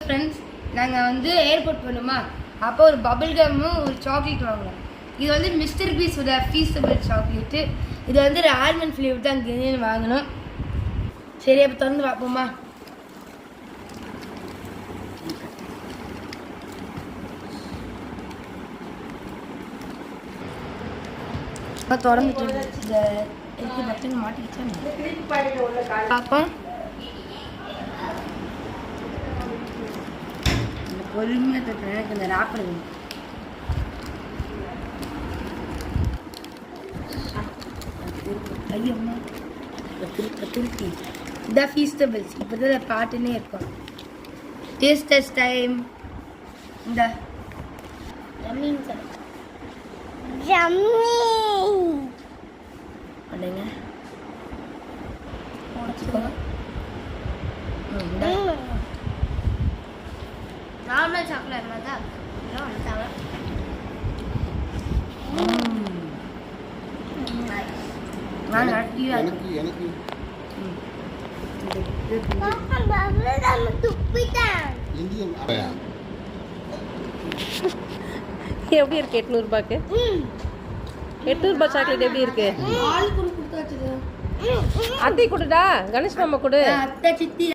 Friends, நாங்கள் வந்து airport போகணுமா, அப்போ ஒரு பபிள் கம்மும் ஒரு சாக்லேட் வாங்குவோம். இது வந்து மிஸ்டர் பீஸோட ஃபீஸபிள் சாக்லேட்டு. இது வந்து ஒரு ஆல்மண்ட் ஃப்ளேவர் தான் இங்கே வாங்கணும். சரி, அப்போ திறந்து பார்ப்போமா? திறந்துட்டு இந்த எடுத்து பட்டன் மாட்டிக்கிச்சா பார்ப்போம். பொறுமையாக தட்டுறேன், எனக்கு இந்த ராப்பர் வேணும். ஐயம்மா திருப்பி இதான் ஃபீஸ்டபிள்ஸ். இப்போ தான் பாட்டுன்னே இருக்கும். Taste time. இந்த அப்படிங்க நார்மல் சாக்லேட் மாதிரி தான். எப்படி இருக்கு? 800 ரூபாய்க்கு 800 ரூபாய் சாக்லேட் எப்படி இருக்கு? அத்தை கொடுடா, கணேஷ் மாமா கொடு. அத்தை சித்தி